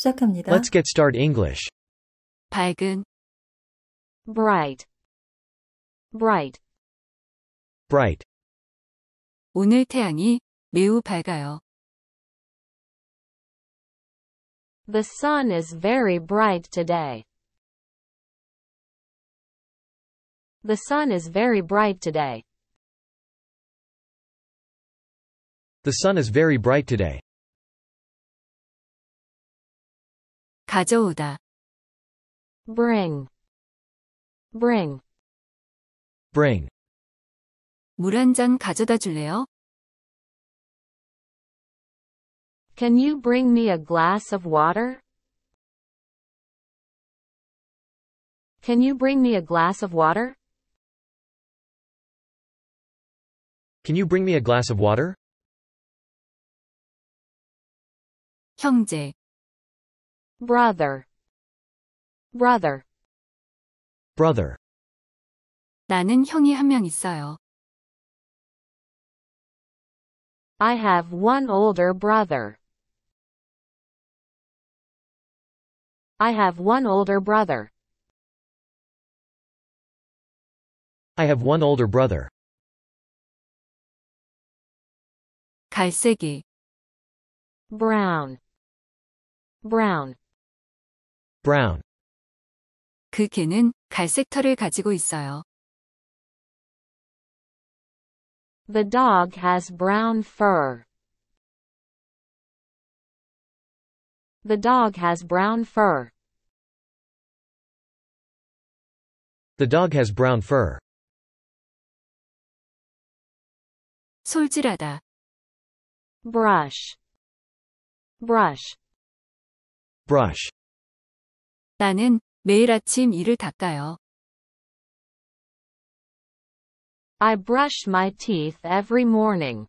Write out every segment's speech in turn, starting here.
시작합니다. Let's get start English. 밝은, bright, bright. Bright. 오늘 태양이 매우 밝아요. The sun is very bright today. The sun is very bright today. The sun is very bright today. 가져오다, Bring, bring. Bring. 물 한 잔 가져다 줄래요? Can you bring me a glass of water? Can you bring me a glass of water? Can you bring me a glass of water? 형제, Brother, brother. Brother. 나는 형이 한 명 있어요. I have one older brother. I have one older brother. I have one older brother. 갈색이, Brown, brown. Brown. 그 개는 갈색 털을 가지고 있어요. The dog has brown fur. The dog has brown fur. The dog has brown fur. 솔질하다, Brush, brush. Brush. 나는 매일 아침 이를 닦아요. I brush my teeth every morning.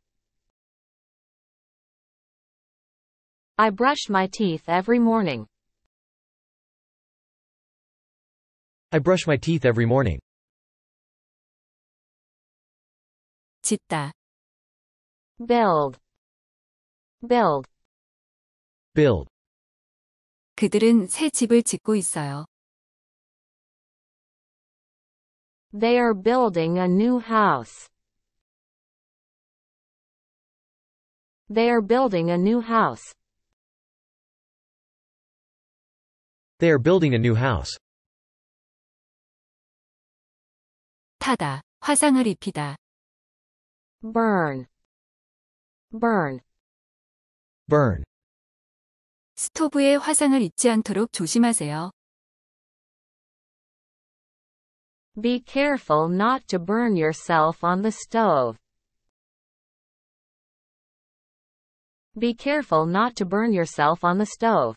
I brush my teeth every morning. I brush my teeth every morning. 짓다, Build, build. Build. 그들은 새 집을 짓고 있어요. They are building a new house. They are building a new house. They are building a new house. 타다, 화상을 입히다. Burn, burn. Burn. 스토브에 화상을 입지 않도록 조심하세요. Be careful not to burn yourself on the stove. Be careful not to burn yourself on the stove.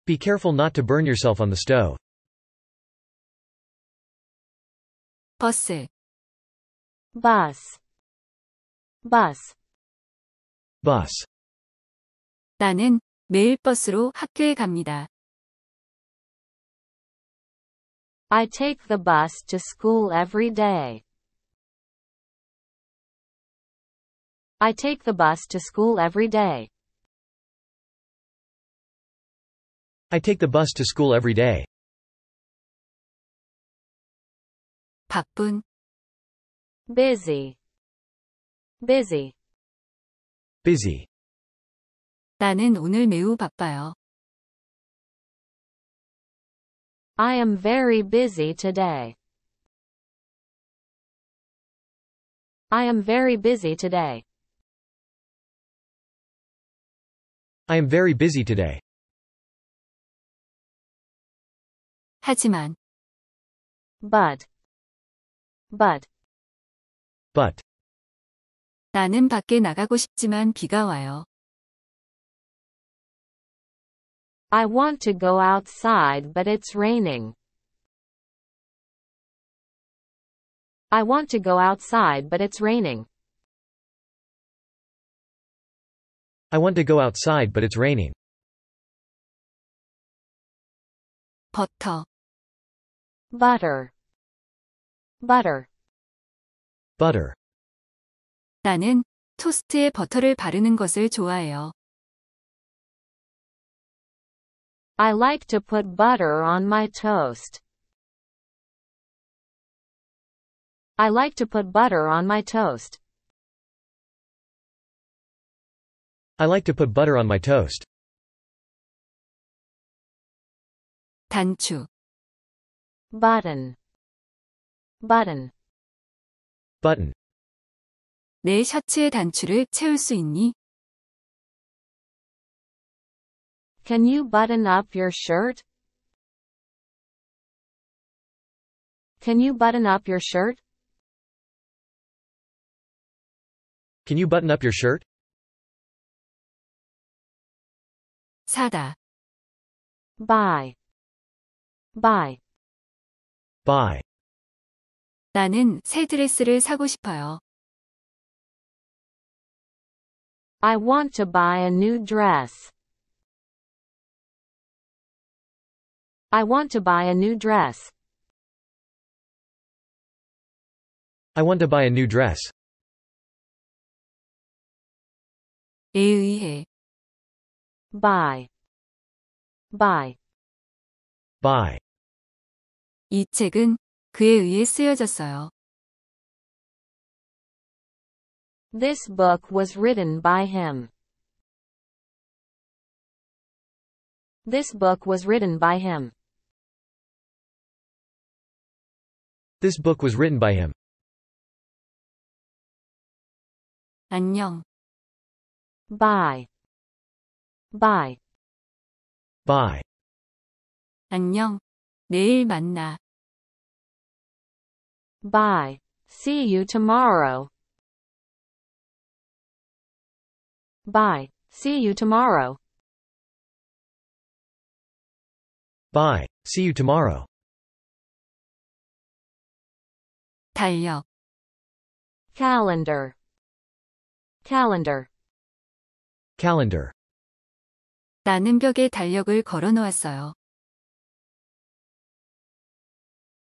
Be careful not to burn yourself on the stove. 버스, Bus, bus. Bus. 나는 매일 버스로 학교에 갑니다. I take the bus to school every day. I take the bus to school every day. I take the bus to school every day. 바쁜, Busy, busy. Busy. 나는 오늘 매우 바빠요. I am very busy today. I am very busy today. I am very busy today. 하지만, But, but. But. 나는 밖에 나가고 싶지만 비가 와요. I want to go outside but it's raining. I want to go outside but it's raining. I want to go outside but it's raining. 버터, Butter, butter. Butter. 나는 토스트에 버터를 바르는 것을 좋아해요. I like to put butter on my toast. I like to put butter on my toast. I like to put butter on my toast. 단추. Button. Button. Button. 내 셔츠의 단추를 채울 수 있니? Can you button up your shirt? Can you button up your shirt? Can you button up your shirt? 사다. Buy. Buy. Buy. 나는 새 드레스를 사고 싶어요. I want to buy a new dress. I want to buy a new dress. I want to buy a new dress. 에 의해. By. By. By. 이 책은 그에 의해 쓰여졌어요. This book was written by him. This book was written by him. This book was written by him. 안녕. Bye. Bye. Bye. 안녕. 내일 만나. Bye. See you tomorrow. Bye. See you tomorrow. Bye. See you tomorrow. 달력. Calendar. Calendar. Calendar. 나는 벽에 달력을 걸어 놓았어요.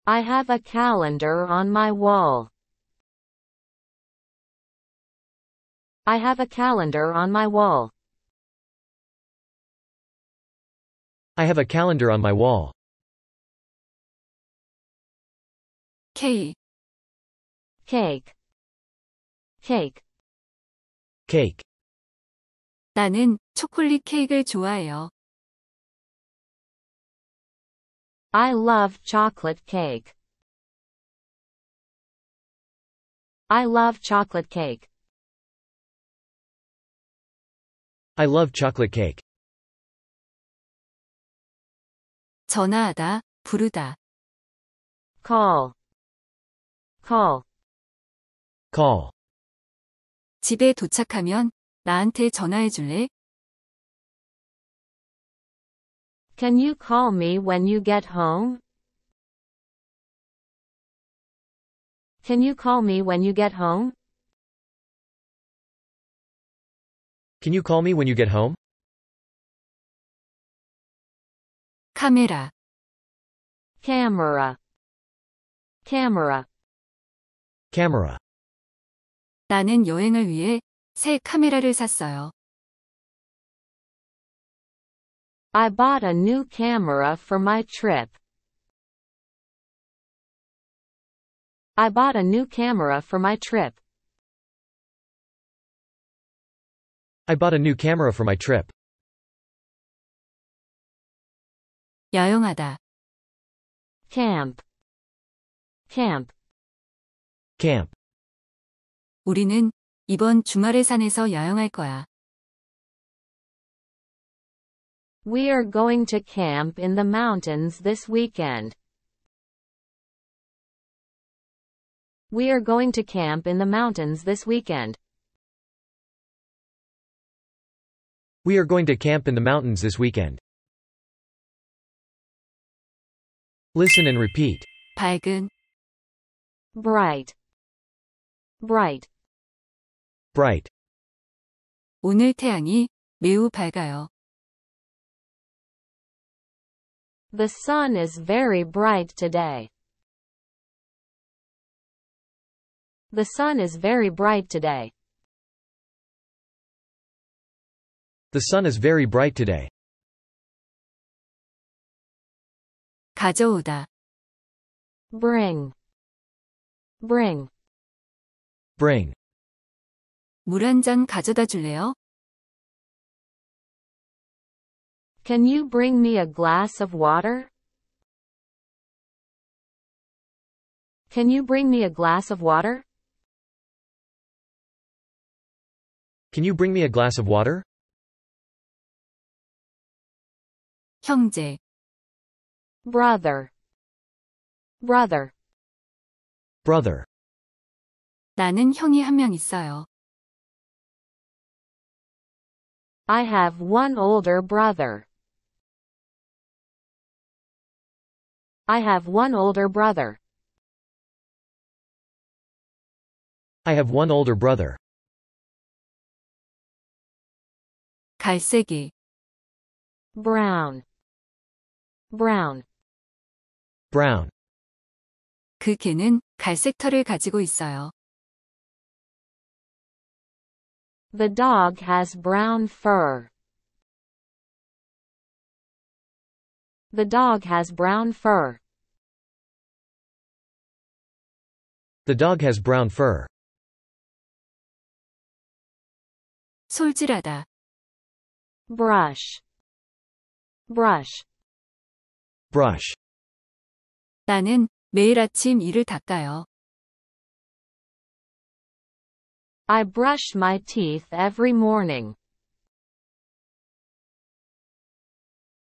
I have a calendar on my wall. I have a calendar on my wall. I have a calendar on my wall. 케이크. Cake. Cake. Cake. 나는 초콜릿 케이크를 좋아해요. I love chocolate cake. I love chocolate cake. I love chocolate cake. 전화하다, 부르다. Call. Call. Call. 집에 도착하면 나한테 전화해 줄래? Can you call me when you get home? Can you call me when you get home? Can you call me when you get home? 카메라. Camera. Camera. Camera. 나는 여행을 위해 새 카메라를 샀어요. I bought a new camera for my trip. I bought a new camera for my trip. I bought a new camera for my trip. 야영하다. Camp. Camp. Camp. 우리는 이번 주말에 산에서 야영할 거야. We are going to camp in the mountains this weekend. We are going to camp in the mountains this weekend. We are going to camp in the mountains this weekend. Listen and repeat. 밝은. Bright. Bright. Bright. 오늘 태양이 매우 밝아요. The sun is very bright today. The sun is very bright today. The sun is very bright today. 가져오다. bring, bring. Bring. 물 한 잔 가져다 줄래요? Can you bring me a glass of water? Can you bring me a glass of water? Can you bring me a glass of water? 형제. Brother, brother. Brother. 나는 형이 한 명 있어요. I have one older brother. I have one older brother. I have one older brother. 갈색이. Brown, brown. Brown. 그 개는 갈색 털을 가지고 있어요. The dog has brown fur. The dog has brown fur. The dog has brown fur. 솔질하다. Brush, brush. Brush. 나는 매일 아침 이를 닦아요. I brush my teeth every morning.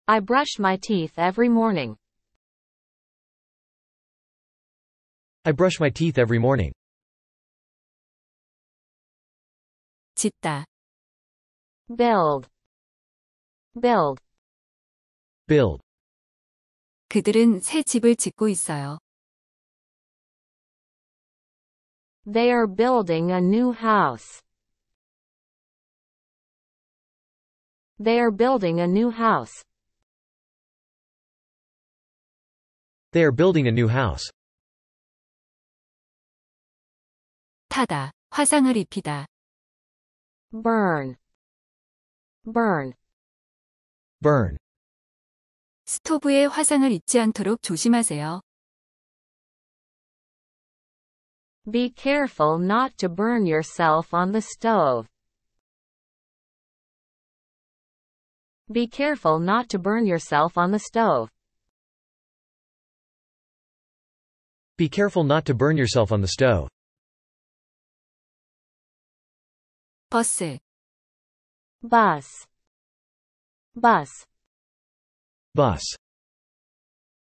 I brush my teeth every morning. I brush my teeth every morning. 짓다. Build, build. Build. 그들은 새 집을 짓고 있어요. They are building a new house. They are building a new house. They are building a new house. 타다. 화상을 입히다. Burn, burn. Burn. 스토브에 화상을 입지 않도록 조심하세요. Be careful not to burn yourself on the stove. Be careful not to burn yourself on the stove. Be careful not to burn yourself on the stove. 버스. Bus, bus. Bus.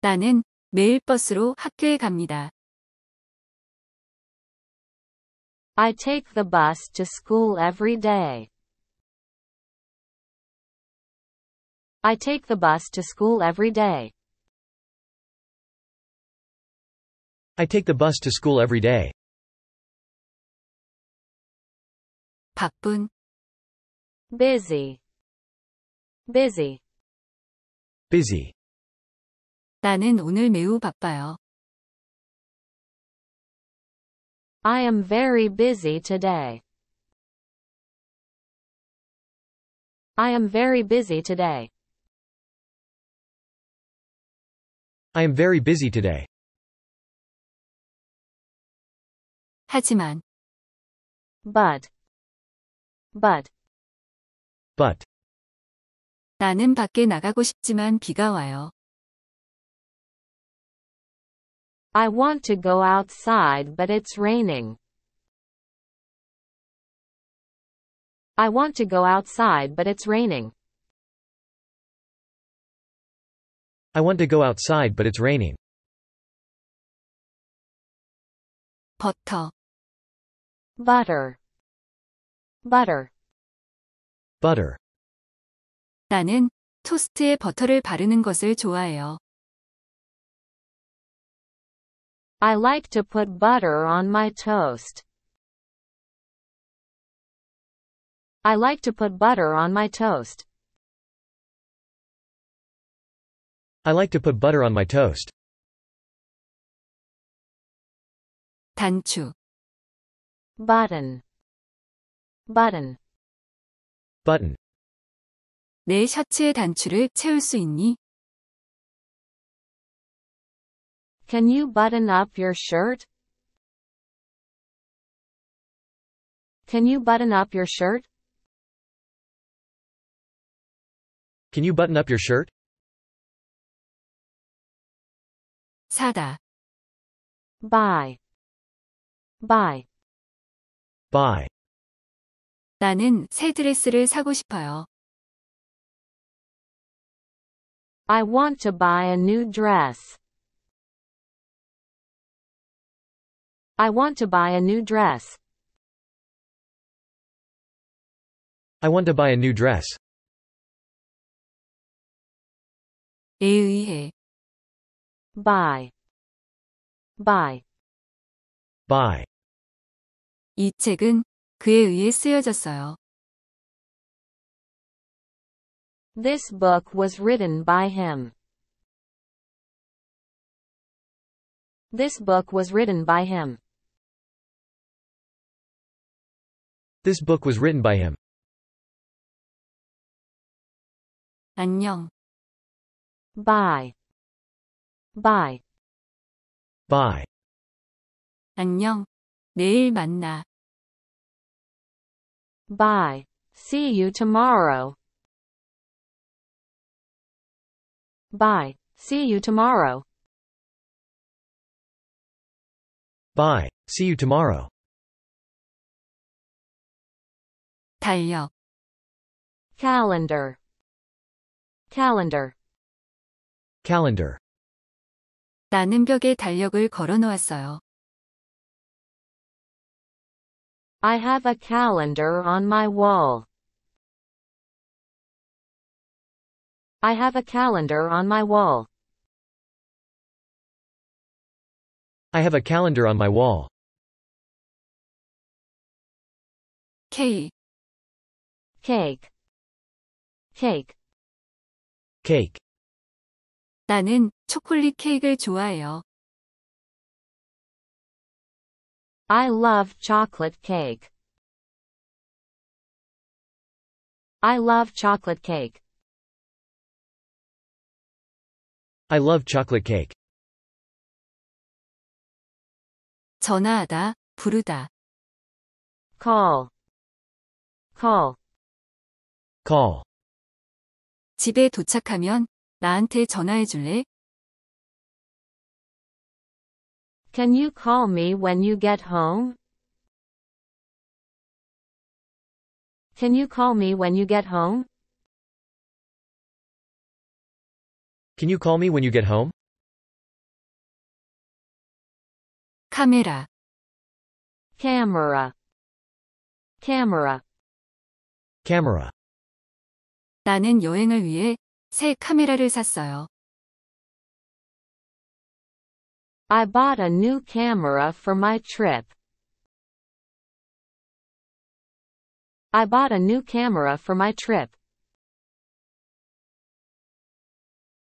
나는 매일 버스로 학교에 갑니다. I take the bus to school every day. I take the bus to school every day. I take the bus to school every day. 바쁜. Busy, busy. Busy. 나는 오늘 매우 바빠요. I am very busy today. I am very busy today. I am very busy today. 하지만. But, But. 나는 밖에 나가고 싶지만 비가 와요. I want to go outside but it's raining. I want to go outside but it's raining. I want to go outside but it's raining. 버터. Butter, butter. Butter. 나는 토스트에 버터를 바르는 것을 좋아해요. I like to put butter on my toast. I like to put butter on my toast. I like to put butter on my toast. 단추. Button, button. Button. 내 셔츠의 단추를 채울 수 있니? Can you button up your shirt? Can you button up your shirt? Can you button up your shirt? 사다, Buy. Buy. Buy. 나는 새 드레스를 사고 싶어요. I want to buy a new dress. I want to buy a new dress. I want to buy a new dress. 에 의해, Buy. Buy. Buy. 이 책은 그에 의해 쓰여졌어요. This book was written by him. This book was written by him. This book was written by him. 안녕, Bye. Bye. Bye. 안녕, 내일 만나. Bye. See you tomorrow. Bye. See you tomorrow. Bye. See you tomorrow. 달력, Calendar. Calendar. Calendar. 나는 벽에 달력을 걸어 놓았어요. I have a calendar on my wall. I have a calendar on my wall. I have a calendar on my wall. 케이크, Cake. Cake. Cake. 나는 초콜릿 케이크를 좋아해요. I love chocolate cake. I love chocolate cake. I love chocolate cake. 전화하다, 부르다. Call. Call. Call. 집에 도착하면 나한테 전화해 줄래? Can you call me when you get home? Can you call me when you get home? Can you call me when you get home? 카메라, Camera. Camera. Camera. 나는 여행을 위해 새 카메라를 샀어요. I bought a new camera for my trip. I bought a new camera for my trip.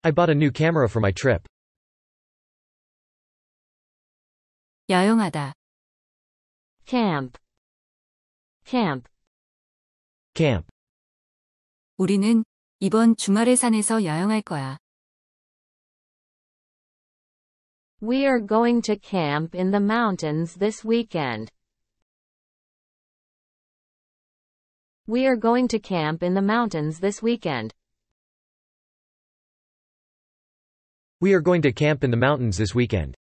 I bought a new camera for my trip. 야영하다, Camp. Camp. Camp. 우리는 이번 주말에 산에서 야영할 거야. We are going to camp in the mountains this weekend. We are going to camp in the mountains this weekend. We are going to camp in the mountains this weekend.